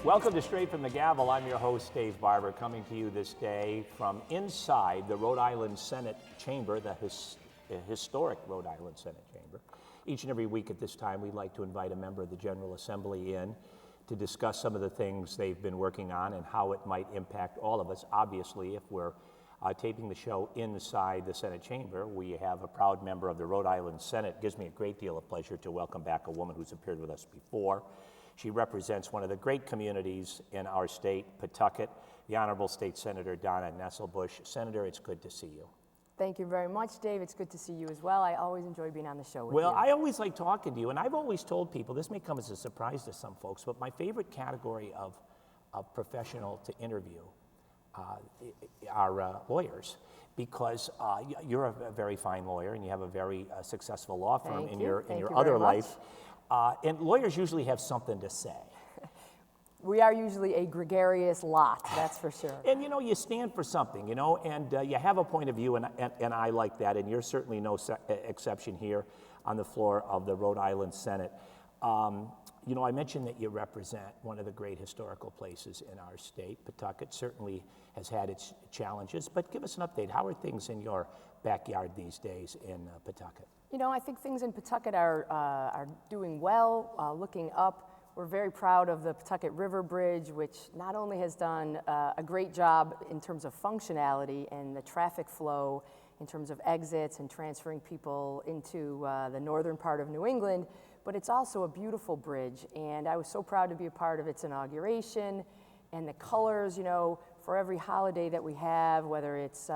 Welcome to Straight from the Gavel. I'm your host, Dave Barber, coming to you this day from inside the Rhode Island Senate Chamber, the historic Rhode Island Senate Chamber. Each and every week at this time, we'd like to invite a member of the General Assembly in to discuss some of the things they've been working on and how it might impact all of us. Obviously, if we're taping the show inside the Senate Chamber, we have a proud member of the Rhode Island Senate. It gives me a great deal of pleasure to welcome back a woman who's appeared with us before. She represents one of the great communities in our state, Pawtucket, the Honorable State Senator Donna Nesselbush. Senator, it's good to see you. Thank you very much, Dave. It's good to see you as well. I always enjoy being on the show with you. Well, I always like talking to you, and I've always told people, this may come as a surprise to some folks, but my favorite category of professional to interview are lawyers, because you're a very fine lawyer and you have a very successful law firm in your other life. And lawyers usually have something to say. We are usually a gregarious lot, that's for sure. And you know, you stand for something, you know, and you have a point of view, and I like that, and you're certainly no exception here on the floor of the Rhode Island Senate. You know, I mentioned that you represent one of the great historical places in our state. Pawtucket certainly has had its challenges, but give us an update. How are things in your backyard these days in Pawtucket? You know, I think things in Pawtucket are doing well, looking up. We're very proud of the Pawtucket River Bridge, which not only has done a great job in terms of functionality and the traffic flow, in terms of exits and transferring people into the northern part of New England, but it's also a beautiful bridge. And I was so proud to be a part of its inauguration. And the colors, you know, for every holiday that we have, whether it's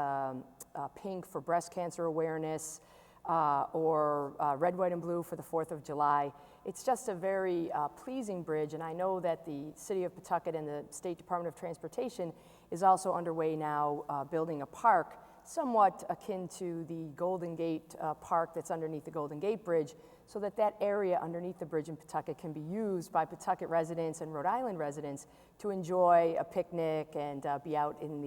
pink for breast cancer awareness, or red, white, and blue for the 4th of July. It's just a very pleasing bridge, and I know that the City of Pawtucket and the State Department of Transportation is also underway now building a park somewhat akin to the Golden Gate Park that's underneath the Golden Gate Bridge, so that that area underneath the bridge in Pawtucket can be used by Pawtucket residents and Rhode Island residents to enjoy a picnic and be out in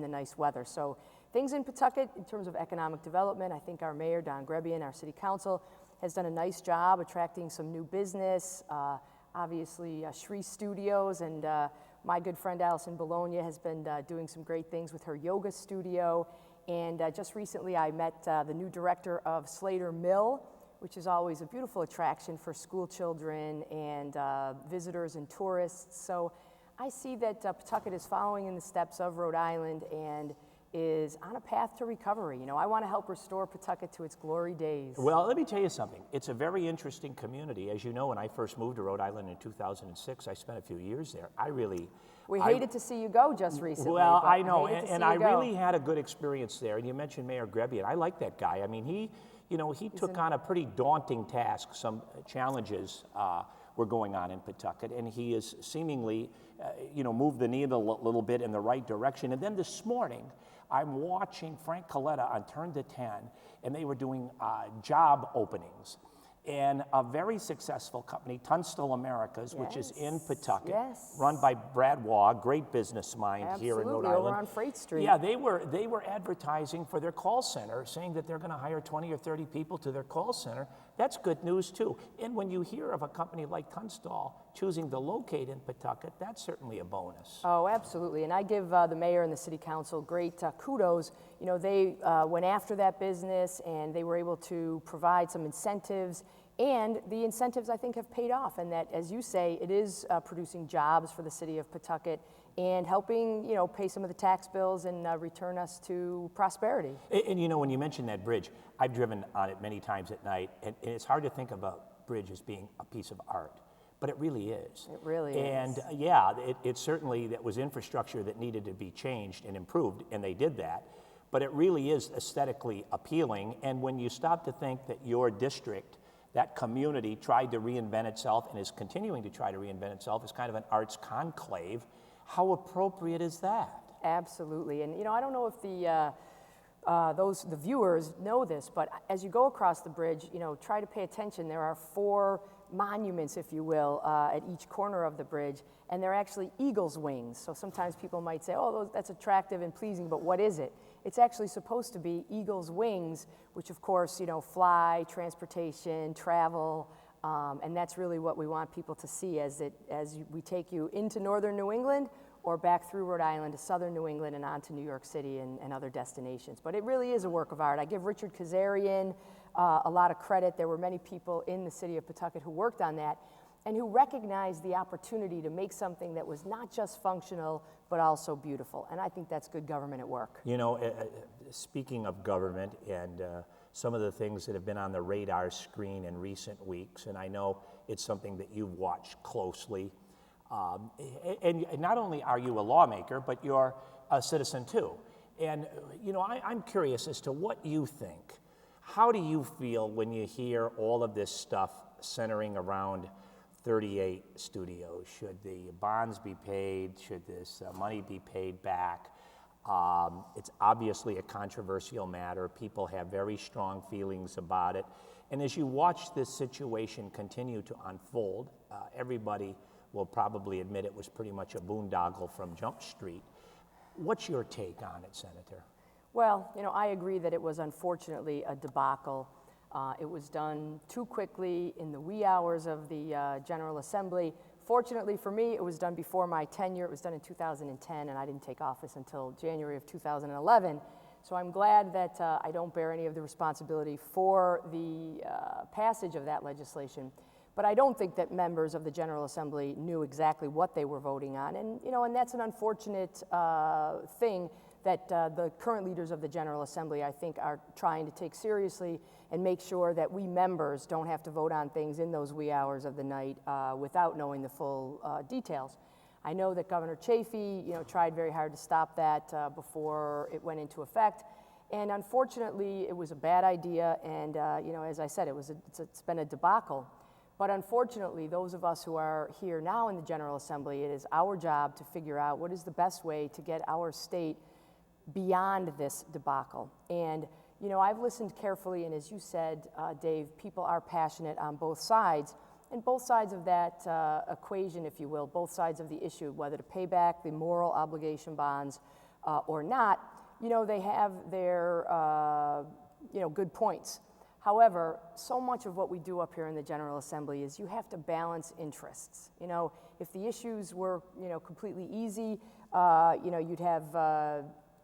the nice weather. So things in Pawtucket in terms of economic development, I think our mayor, Don Grebian, our city council, has done a nice job attracting some new business. Obviously, Shri Studios and my good friend Allison Bologna has been doing some great things with her yoga studio. And just recently I met the new director of Slater Mill, which is always a beautiful attraction for school children and visitors and tourists. So I see that Pawtucket is following in the steps of Rhode Island and is on a path to recovery. You know, I want to help restore Pawtucket to its glory days. Well, let me tell you something. It's a very interesting community. As you know, when I first moved to Rhode Island in 2006, I spent a few years there. We hated to see you go just recently. Well, I know, and I really had a good experience there. And you mentioned Mayor Grebian. I like that guy. I mean, he took on a pretty daunting task. Some challenges were going on in Pawtucket, and he is seemingly, moved the needle a little bit in the right direction. And then this morning, I'm watching Frank Coletta on Turn to 10, and they were doing job openings. And a very successful company, Tunstall Americas, which is in Pawtucket, run by Brad Waugh, great business mind here in Rhode Island. Over on Freight Street. Yeah, they were advertising for their call center, saying that they're going to hire 20 or 30 people to their call center. That's good news too. And when you hear of a company like Tunstall choosing to locate in Pawtucket, that's certainly a bonus. Oh, absolutely. And I give the mayor and the city council great kudos. You know, they went after that business and they were able to provide some incentives. And the incentives, I think, have paid off. And that, as you say, it is producing jobs for the city of Pawtucket and helping, pay some of the tax bills and return us to prosperity. And when you mentioned that bridge, I've driven on it many times at night, and it's hard to think of a bridge as being a piece of art, but it really is. It really is. And it certainly, that was infrastructure that needed to be changed and improved, and they did that. But it really is aesthetically appealing, and when you stop to think that your district, that community, tried to reinvent itself and is continuing to try to reinvent itself as kind of an arts conclave, how appropriate is that? Absolutely. And I don't know if the viewers know this, but as you go across the bridge, try to pay attention. There are 4 monuments, if you will, at each corner of the bridge, and they're actually eagle's wings. So sometimes people might say, oh, that's attractive and pleasing, but what is it? It's actually supposed to be eagle's wings, which of course, fly, transportation, travel, And that's really what we want people to see as we take you into northern New England or back through Rhode Island to southern New England and on to New York City and other destinations. But it really is a work of art. I give Richard Kazarian a lot of credit. There were many people in the city of Pawtucket who worked on that and who recognized the opportunity to make something that was not just functional, but also beautiful. And I think that's good government at work. You know, speaking of government and some of the things that have been on the radar screen in recent weeks, and I know it's something that you've watched closely, and not only are you a lawmaker, but you're a citizen too. And, you know, I'm curious as to what you think. How do you feel when you hear all of this stuff centering around 38 studios? Should the bonds be paid? Should this money be paid back? It's obviously a controversial matter. People have very strong feelings about it. And as you watch this situation continue to unfold, everybody will probably admit it was pretty much a boondoggle from Jump Street. What's your take on it, Senator? Well, you know, I agree that it was unfortunately a debacle. It was done too quickly in the wee hours of the General Assembly. Fortunately for me, it was done before my tenure. It was done in 2010, and I didn't take office until January of 2011. So I'm glad that I don't bear any of the responsibility for the passage of that legislation. But I don't think that members of the General Assembly knew exactly what they were voting on. And, you know, and that's an unfortunate thing that the current leaders of the General Assembly, I think, are trying to take seriously and make sure that we members don't have to vote on things in those wee hours of the night without knowing the full details. I know that Governor Chafee, you know, tried very hard to stop that before it went into effect. And unfortunately, it was a bad idea. And, you know, as I said, it's been a debacle. But unfortunately, those of us who are here now in the General Assembly, it is our job to figure out what is the best way to get our state beyond this debacle. And, you know, I've listened carefully, and as you said, Dave, people are passionate on both sides, and both sides of that equation, if you will, both sides of the issue, whether to pay back the moral obligation bonds or not, you know, they have their, you know, good points. However, so much of what we do up here in the General Assembly is you have to balance interests. You know, if the issues were, you know, completely easy, you know, you'd have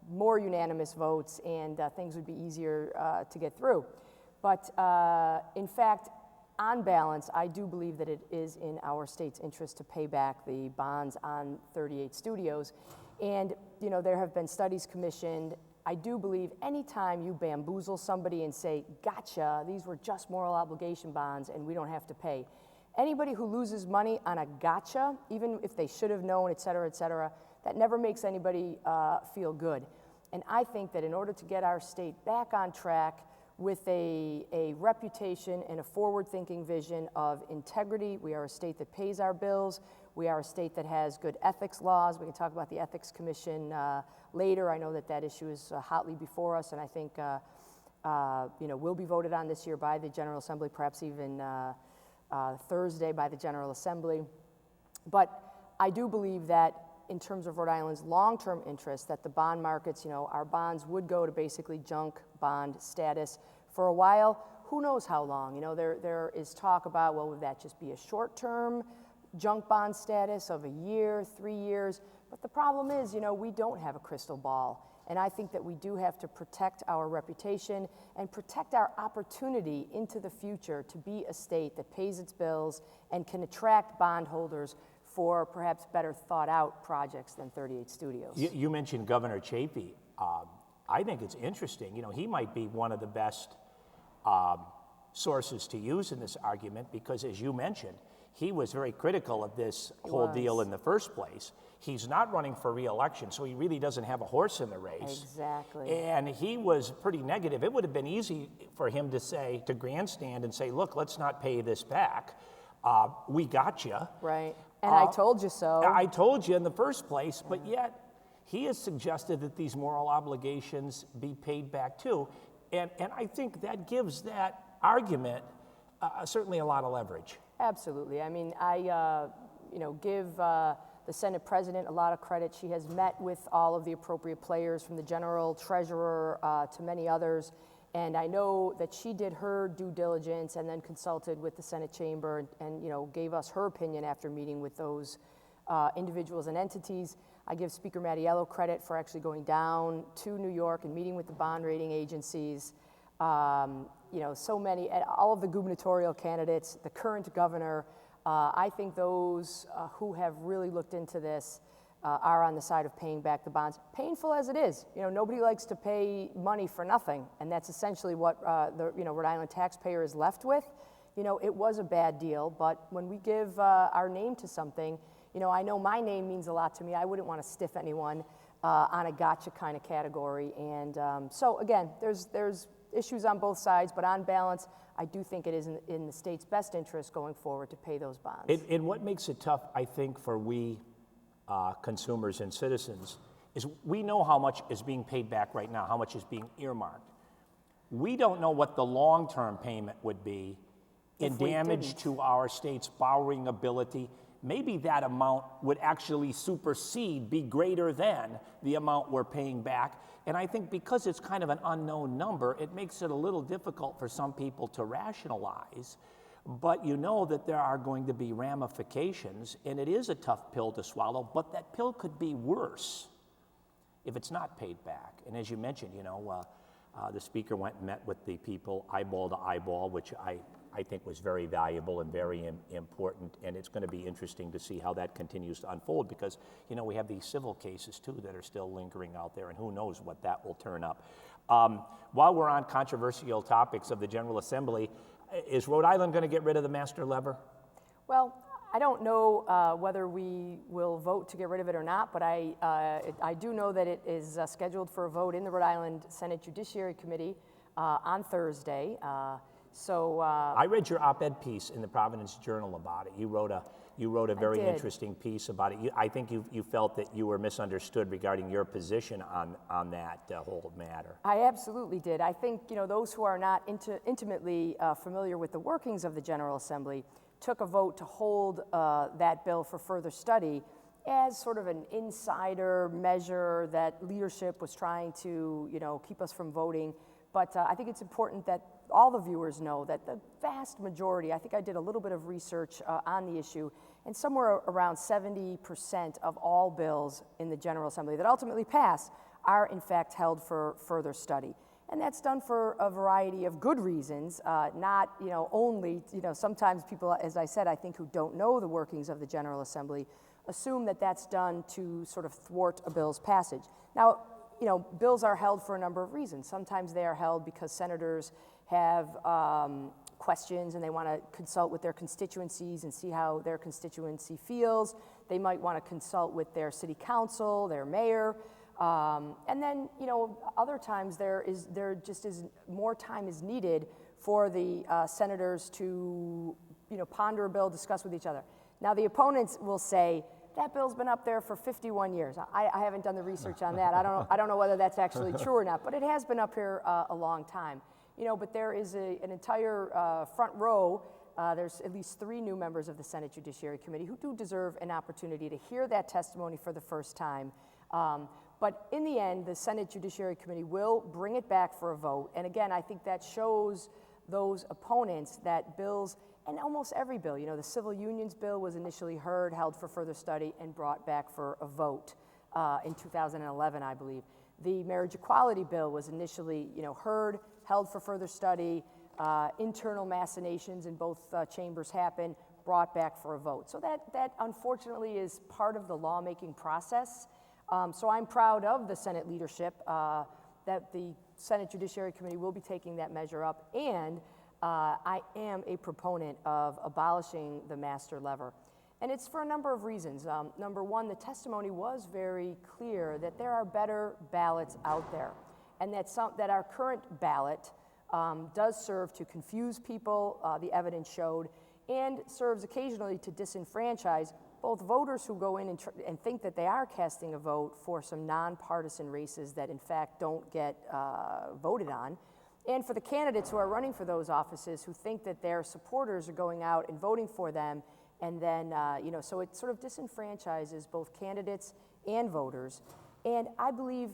more unanimous votes and things would be easier to get through. But in fact, on balance, I do believe that it is in our state's interest to pay back the bonds on 38 studios. And, you know, there have been studies commissioned. I do believe anytime you bamboozle somebody and say, gotcha, these were just moral obligation bonds and we don't have to pay. Anybody who loses money on a gotcha, even if they should have known, et cetera, that never makes anybody feel good. And I think that in order to get our state back on track with a reputation and a forward-thinking vision of integrity, we are a state that pays our bills, we are a state that has good ethics laws. We can talk about the Ethics Commission later. I know that that issue is hotly before us, and I think you know, will be voted on this year by the General Assembly, perhaps even Thursday by the General Assembly. But I do believe that in terms of Rhode Island's long-term interest, that the bond markets, you know, our bonds would go to basically junk bond status for a while. Who knows how long? You know, there is talk about, well, would that just be a short-term junk bond status of a year, 3 years? But the problem is, you know, we don't have a crystal ball. And I think that we do have to protect our reputation and protect our opportunity into the future to be a state that pays its bills and can attract bondholders for perhaps better thought out projects than 38 studios. You mentioned Governor Chafee. I think it's interesting. You know, he might be one of the best sources to use in this argument because, as you mentioned, he was very critical of this whole deal in the first place. He's not running for re-election, so he really doesn't have a horse in the race. Exactly. And he was pretty negative. It would have been easy for him to say, to grandstand and say, look, let's not pay this back. We got you. Right. And I told you so. I told you in the first place, but yet he has suggested that these moral obligations be paid back too. And I think that gives that argument certainly a lot of leverage. Absolutely. I mean, I you know, give the Senate President a lot of credit. She has met with all of the appropriate players, from the General Treasurer to many others, And I know that she did her due diligence and then consulted with the Senate chamber and gave us her opinion after meeting with those individuals and entities. I give Speaker Mattiello credit for actually going down to New York and meeting with the bond rating agencies. So many, all of the gubernatorial candidates, the current governor. I think those who have really looked into this are on the side of paying back the bonds, painful as it is. Nobody likes to pay money for nothing, and that's essentially what the Rhode Island taxpayer is left with. It was a bad deal, but when we give our name to something, I know my name means a lot to me. I wouldn't want to stiff anyone on a gotcha kind of category, and so again, there's issues on both sides, but on balance, I do think it is in the state's best interest going forward to pay those bonds. And what makes it tough, I think, for we consumers and citizens is we know how much is being paid back right now, how much is being earmarked. We don't know what the long-term payment would be in damage to our state's borrowing ability. Maybe that amount would actually supersede, be greater than the amount we're paying back. And I think because it's kind of an unknown number, it makes it a little difficult for some people to rationalize. But you know that there are going to be ramifications, and it is a tough pill to swallow, but that pill could be worse if it's not paid back. And as you mentioned, the speaker went and met with the people eyeball to eyeball, which I think was very valuable and very important, and it's going to be interesting to see how that continues to unfold because, we have these civil cases, too, that are still lingering out there, and who knows what that will turn up. While we're on controversial topics of the General Assembly, is Rhode Island going to get rid of the master lever? Well, I don't know whether we will vote to get rid of it or not, but I do know that it is scheduled for a vote in the Rhode Island Senate Judiciary Committee on Thursday. I read your op-ed piece in the Providence Journal about it. You wrote a very interesting piece about it. I think you felt that you were misunderstood regarding your position on that whole matter. I absolutely did. I think those who are not intimately familiar with the workings of the General Assembly took a vote to hold that bill for further study as sort of an insider measure that leadership was trying to keep us from voting. But I think it's important that all the viewers know that the vast majority, I think I did a little bit of research on the issue, and somewhere around 70% of all bills in the General Assembly that ultimately pass are in fact held for further study. And that's done for a variety of good reasons, not only, sometimes people, as I said, I think who don't know the workings of the General Assembly assume that that's done to sort of thwart a bill's passage. Now, bills are held for a number of reasons. Sometimes they are held because senators have questions and they want to consult with their constituencies and see how their constituency feels. They might want to consult with their city council, their mayor. And then, other times there just is more time is needed for the senators to, ponder a bill, discuss with each other. Now, the opponents will say, that bill's been up there for 51 years. I haven't done the research on that. I don't know whether that's actually true or not, but it has been up here a long time. But there is an entire front row. There's at least 3 new members of the Senate Judiciary Committee who do deserve an opportunity to hear that testimony for the first time. But in the end, the Senate Judiciary Committee will bring it back for a vote. And again, I think that shows those opponents that bills, and almost every bill, the civil unions bill was initially heard, held for further study, and brought back for a vote in 2011, I believe. The marriage equality bill was initially, heard, held for further study, internal machinations in both chambers happened, brought back for a vote. So that unfortunately is part of the lawmaking process. So I'm proud of the Senate leadership that the Senate Judiciary Committee will be taking that measure up, and I am a proponent of abolishing the master lever. And it's for a number of reasons. Number one, the testimony was very clear that there are better ballots out there, and that our current ballot does serve to confuse people, the evidence showed, and serves occasionally to disenfranchise both voters who go in and think that they are casting a vote for some nonpartisan races that in fact don't get voted on, and for the candidates who are running for those offices who think that their supporters are going out and voting for them, and then, so it sort of disenfranchises both candidates and voters. And I believe,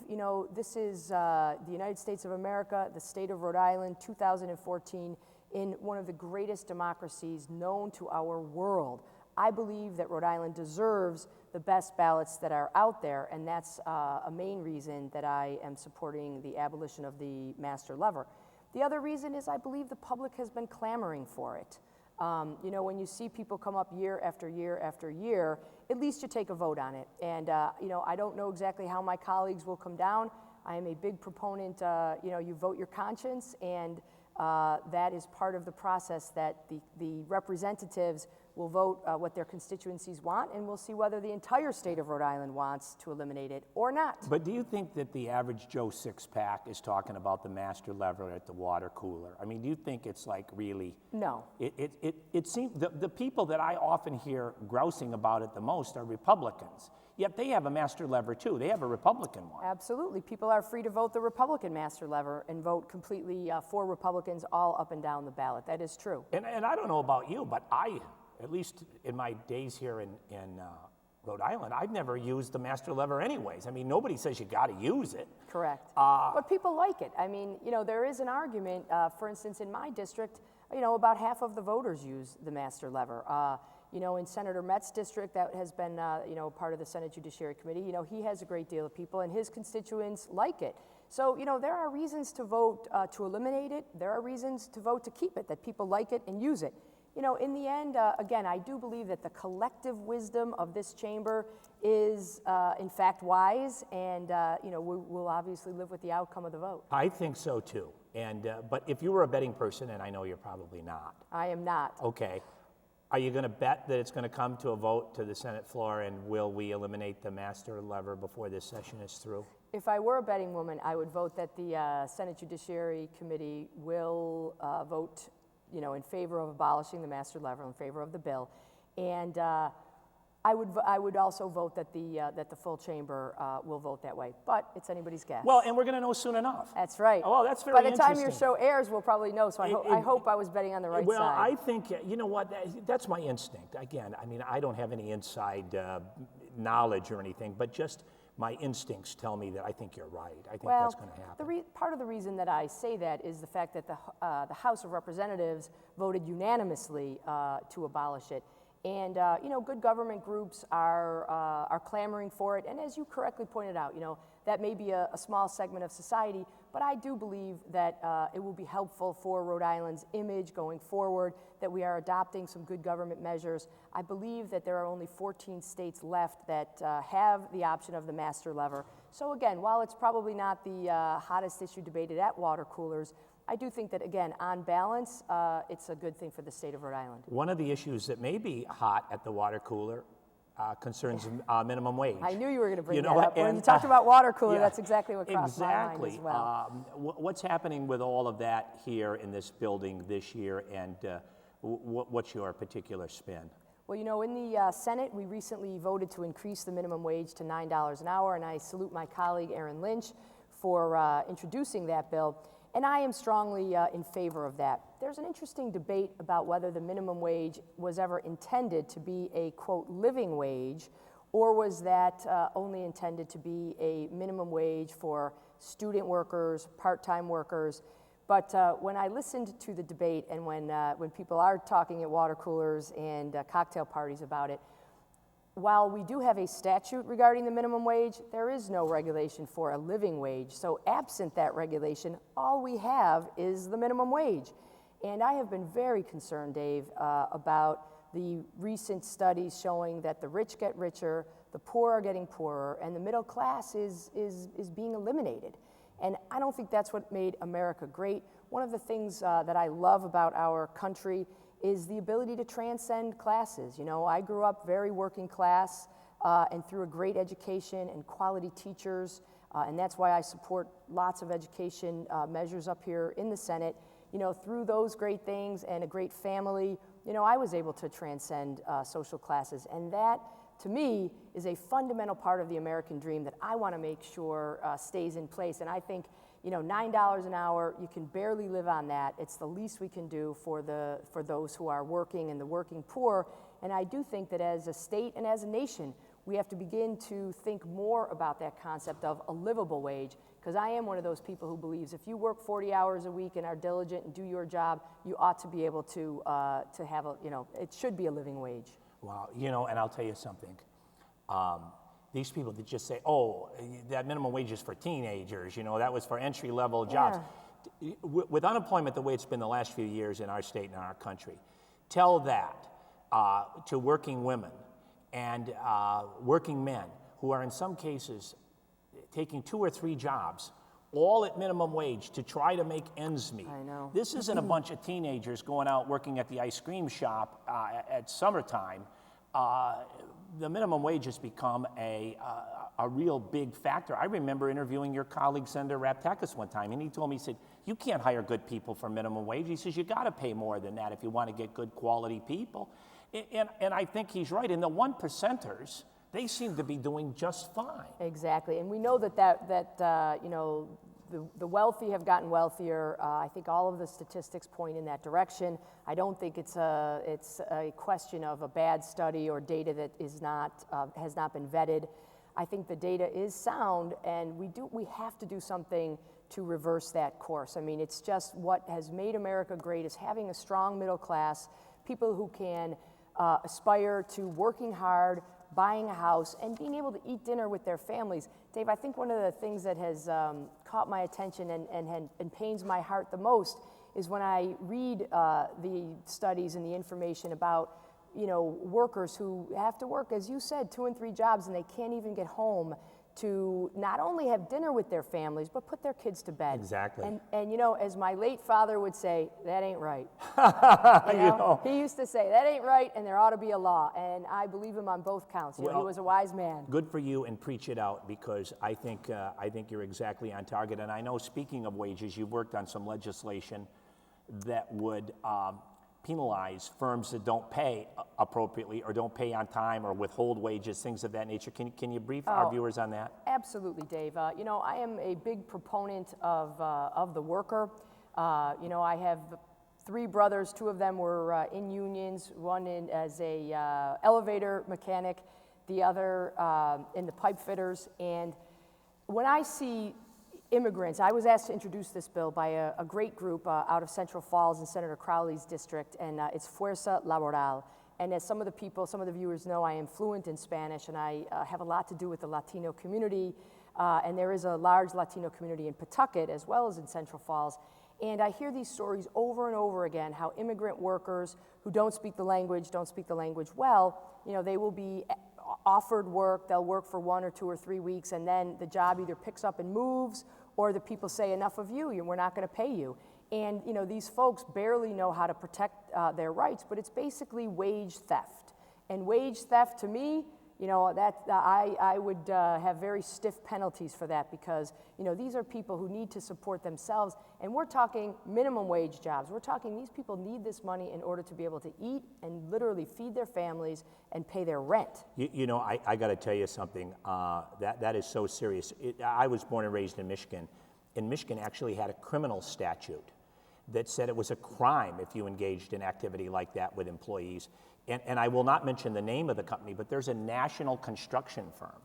this is the United States of America, the state of Rhode Island, 2014, in one of the greatest democracies known to our world. I believe that Rhode Island deserves the best ballots that are out there, and that's a main reason that I am supporting the abolition of the master lever. The other reason is I believe the public has been clamoring for it. When you see people come up year after year after year, at least you take a vote on it. And, I don't know exactly how my colleagues will come down. I am a big proponent, you vote your conscience, and that is part of the process that the representatives will vote what their constituencies want, and we'll see whether the entire state of Rhode Island wants to eliminate it or not. But do you think that the average Joe six-pack is talking about the master lever at the water cooler? I mean, do you think it's like really? No. It seems the people that I often hear grousing about it the most are Republicans. Yet they have a master lever too. They have a Republican one. Absolutely. People are free to vote the Republican master lever and vote completely for Republicans all up and down the ballot. That is true. And I don't know about you, but at least in my days here in Rhode Island, I've never used the master lever anyways. I mean, nobody says you got to use it. Correct. But people like it. I mean, there is an argument, for instance, in my district, about half of the voters use the master lever. In Senator Metz's district, that has been, part of the Senate Judiciary Committee, he has a great deal of people, and his constituents like it. So, there are reasons to vote to eliminate it. There are reasons to vote to keep it, that people like it and use it. In the end, again, I do believe that the collective wisdom of this chamber is, in fact, wise, and, we'll obviously live with the outcome of the vote. I think so, too. And but if you were a betting person, and I know you're probably not. I am not. Okay. Are you going to bet that it's going to come to a vote to the Senate floor, and will we eliminate the master lever before this session is through? If I were a betting woman, I would vote that the Senate Judiciary Committee will vote in favor of abolishing the master lever, in favor of the bill, and I would also vote that the full chamber will vote that way. But it's anybody's guess. Well, and we're going to know soon enough. That's right. Oh, that's very interesting. By the time your show airs, we'll probably know. So I hope I was betting on the right side. Well, I think you know what? That's my instinct. Again, I mean, I don't have any inside knowledge or anything, but just my instincts tell me that I think you're right. I think that's going to happen. Part of the reason that I say that is the fact that the House of Representatives voted unanimously to abolish it. And, good government groups are clamoring for it. And as you correctly pointed out, that may be a small segment of society, but I do believe that it will be helpful for Rhode Island's image going forward, that we are adopting some good government measures. I believe that there are only 14 states left that have the option of the master lever. So again, while it's probably not the hottest issue debated at water coolers, I do think that, again, on balance, it's a good thing for the state of Rhode Island. One of the issues that may be hot at the water cooler concerns minimum wage. I knew you were going to bring that up. When you talked about water cooler, that's exactly what crossed my mind as well. What's happening with all of that here in this building this year, and what's your particular spin? Well, in the Senate, we recently voted to increase the minimum wage to $9 an hour, and I salute my colleague, Aaron Lynch, for introducing that bill. And I am strongly in favor of that. There's an interesting debate about whether the minimum wage was ever intended to be a, quote, living wage, or was that only intended to be a minimum wage for student workers, part-time workers. But when I listened to the debate, and when people are talking at water coolers and cocktail parties about it, while we do have a statute regarding the minimum wage, there is no regulation for a living wage. So absent that regulation, all we have is the minimum wage. And I have been very concerned, Dave, about the recent studies showing that the rich get richer, the poor are getting poorer, and the middle class is being eliminated. And I don't think that's what made America great. One of the things that I love about our country is the ability to transcend classes. I grew up very working class and through a great education and quality teachers, and that's why I support lots of education measures up here in the Senate. Through those great things and a great family, I was able to transcend social classes, and that, to me, is a fundamental part of the American dream that I want to make sure stays in place. And I think, $9 an hour, you can barely live on that. It's the least we can do for those who are working and the working poor. And I do think that as a state and as a nation, we have to begin to think more about that concept of a livable wage, because I am one of those people who believes if you work 40 hours a week and are diligent and do your job, you ought to be able to have a, it should be a living wage. Wow, and I'll tell you something. These people that just say, oh, that minimum wage is for teenagers, that was for entry-level jobs. Yeah. With unemployment the way it's been the last few years in our state and in our country, tell that to working women and working men who are in some cases taking 2 or 3 jobs, all at minimum wage to try to make ends meet. I know. This isn't a bunch of teenagers going out working at the ice cream shop at summertime. The minimum wage has become a real big factor. I remember interviewing your colleague, Senator Raptakis, one time, and he told me, he said, you can't hire good people for minimum wage. He says, you got to pay more than that if you want to get good quality people. And I think he's right. And the 1%ers, they seem to be doing just fine. Exactly. And we know that the wealthy have gotten wealthier. I think all of the statistics point in that direction. I don't think it's a question of a bad study or data that is not has not been vetted. I think the data is sound, and we have to do something to reverse that course. I mean, it's just what has made America great is having a strong middle class, people who can aspire to working hard, buying a house, and being able to eat dinner with their families. Dave, I think one of the things that has caught my attention and pains my heart the most is when I read the studies and the information about workers who have to work, as you said, 2 and 3 jobs, and they can't even get home to not only have dinner with their families, but put their kids to bed. Exactly. And as my late father would say, that ain't right. He used to say, that ain't right, and there ought to be a law. And I believe him on both counts. He was a wise man. Good for you, and preach it out, because I think you're exactly on target. And I know, speaking of wages, you've worked on some legislation that would penalize firms that don't pay appropriately or don't pay on time or withhold wages, things of that nature. Can you brief our viewers on that? Absolutely, Dave. I am a big proponent of the worker. I have 3 brothers. 2 of them were in unions, one as a elevator mechanic, the other in the pipe fitters. And when I see immigrants, I was asked to introduce this bill by a great group out of Central Falls in Senator Crowley's district, and it's Fuerza Laboral. And as some of the viewers know, I am fluent in Spanish, and I have a lot to do with the Latino community, and there is a large Latino community in Pawtucket as well as in Central Falls. And I hear these stories over and over again, how immigrant workers who don't speak the language well, they will be offered work, they'll work for 1 or 2 or 3 weeks, and then the job either picks up and moves, or the people say, enough of you, we're not going to pay you. And these folks barely know how to protect their rights, but it's basically wage theft. And wage theft, to me, I would have very stiff penalties for that, because these are people who need to support themselves, and we're talking minimum wage jobs. We're talking these people need this money in order to be able to eat and literally feed their families and pay their rent. I got to tell you something. That is so serious. I was born and raised in Michigan, and Michigan actually had a criminal statute that said it was a crime if you engaged in activity like that with employees. And I will not mention the name of the company, but there's a national construction firm,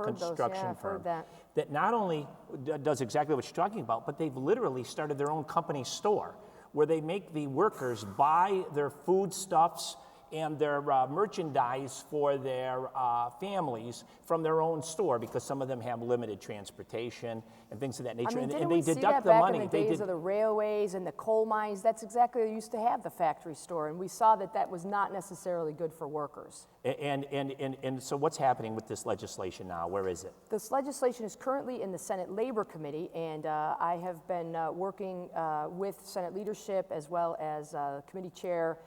construction firm that not only does exactly what you're talking about, but they've literally started their own company store where they make the workers buy their foodstuffs and their merchandise for their families from their own store, because some of them have limited transportation and things of that nature. And they we see deduct that the back money. in the days of the railways and the coal mines. That's exactly they used to have the factory store, and we saw that was not necessarily good for workers. And so what's happening with this legislation now? Where is it? This legislation is currently in the Senate Labor Committee, and I have been working with Senate leadership as well as Committee Chair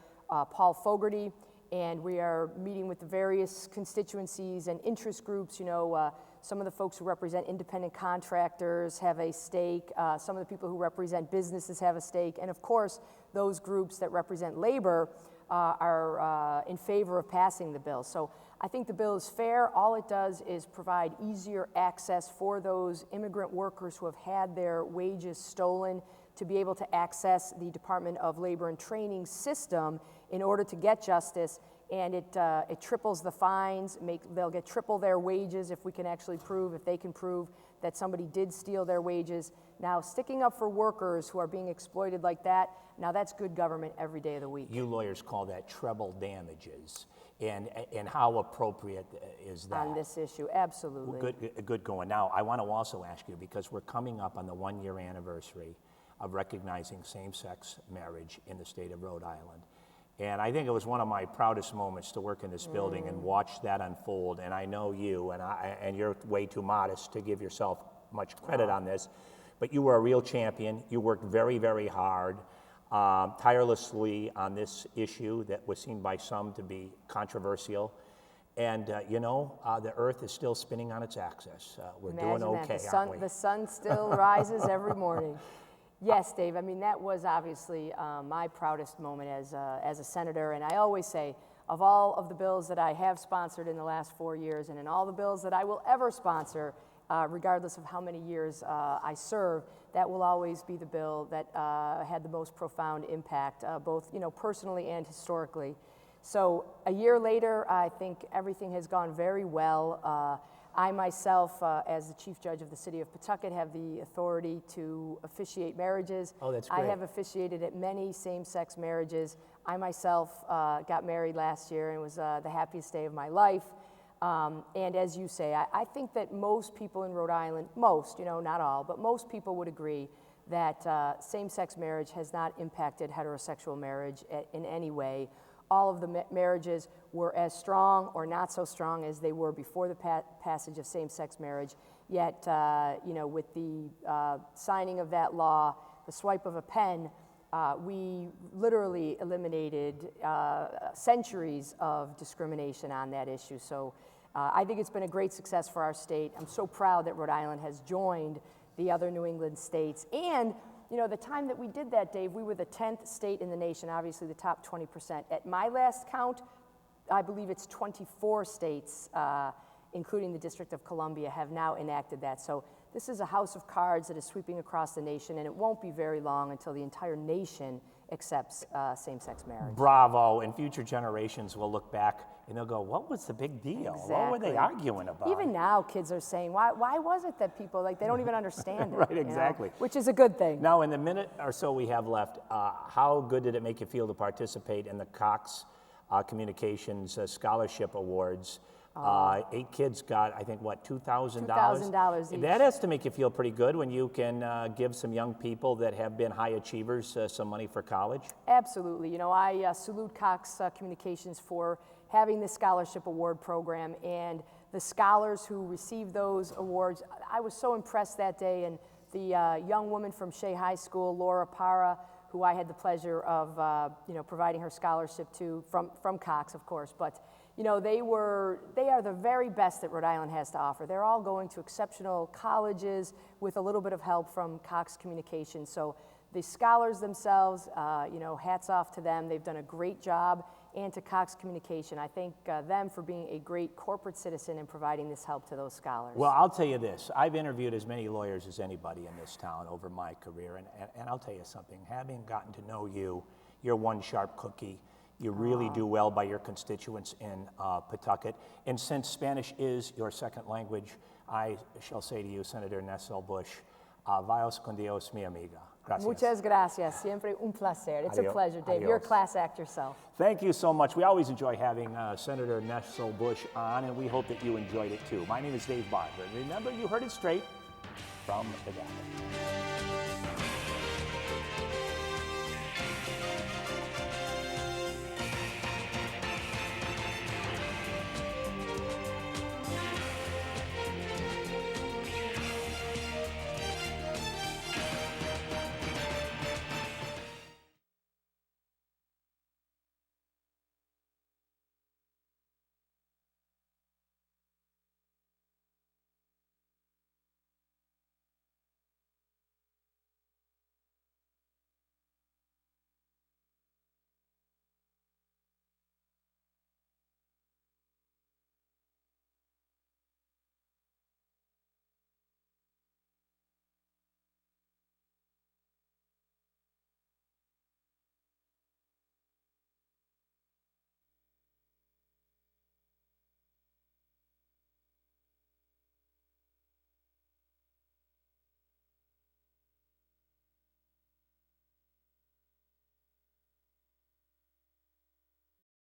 Paul Fogarty, and we are meeting with the various constituencies and interest groups. Some of the folks who represent independent contractors have a stake. Some of the people who represent businesses have a stake. And of course, those groups that represent labor are in favor of passing the bill. So I think the bill is fair. All it does is provide easier access for those immigrant workers who have had their wages stolen to be able to access the Department of Labor and Training system in order to get justice. and it triples the fines. They'll get triple their wages if they can prove that somebody did steal their wages. Now, sticking up for workers who are being exploited like that, now that's good government every day of the week. You lawyers call that treble damages. And how appropriate is that? On this issue, absolutely. Well, good going. Now, I want to also ask you, because we're coming up on the 1-year anniversary of recognizing same-sex marriage in the state of Rhode Island. And I think it was one of my proudest moments to work in this building and watch that unfold. And I know you, and you're way too modest to give yourself much credit on this, but you were a real champion. You worked very, very hard, tirelessly on this issue that was seen by some to be controversial. And the earth is still spinning on its axis. We're doing okay, aren't we? The sun still rises every morning. Yes, Dave. I mean, that was obviously my proudest moment as a senator. And I always say, of all of the bills that I have sponsored in the last 4 years, and in all the bills that I will ever sponsor, regardless of how many years I serve, that will always be the bill that had the most profound impact, both personally and historically. So a year later, I think everything has gone very well. I myself, as the Chief Judge of the City of Pawtucket, have the authority to officiate marriages. Oh, that's great. I have officiated at many same-sex marriages. I myself got married last year, and it was the happiest day of my life. And as you say, I think that most people in Rhode Island, not all, but most people would agree that same-sex marriage has not impacted heterosexual marriage in any way. All of the marriages were as strong or not so strong as they were before the passage of same-sex marriage. Yet, with the signing of that law, the swipe of a pen, we literally eliminated centuries of discrimination on that issue. So I think it's been a great success for our state. I'm so proud that Rhode Island has joined the other New England states. And the time that we did that, Dave, we were the 10th state in the nation, obviously the top 20%. At my last count, I believe it's 24 states, including the District of Columbia, have now enacted that. So this is a house of cards that is sweeping across the nation, and it won't be very long until the entire nation accepts same-sex marriage. Bravo, and future generations will look back and they'll go, what was the big deal? Exactly. What were they arguing about? Even now, kids are saying, why was it that people, they don't even understand it? Right, exactly. Which is a good thing. Now, in the minute or so we have left, how good did it make you feel to participate in the Cox Communications Scholarship Awards? 8 kids got, I think, what, $2,000? $2,000 each. That has to make you feel pretty good when you can give some young people that have been high achievers some money for college. Absolutely. I salute Cox Communications for having this scholarship award program, and the scholars who received those awards. I was so impressed that day, and the young woman from Shea High School, Laura Parra, who I had the pleasure of providing her scholarship to from Cox, of course, but they are the very best that Rhode Island has to offer. They're all going to exceptional colleges with a little bit of help from Cox Communications. So the scholars themselves, hats off to them. They've done a great job, and to Cox Communication. I thank them for being a great corporate citizen and providing this help to those scholars. Well, I'll tell you this. I've interviewed as many lawyers as anybody in this town over my career, and I'll tell you something. Having gotten to know you, you're one sharp cookie. You really do well by your constituents in Pawtucket. And since Spanish is your second language, I shall say to you, Senator Nesselbush, vayos con Dios, mi amiga. Gracias. Muchas gracias. Siempre un placer. It's a pleasure, Dave. You're a class act yourself. Thank you so much. We always enjoy having Senator Nesselbush on, and we hope that you enjoyed it too. My name is Dave Barber. Remember, you heard it straight from the Gavel.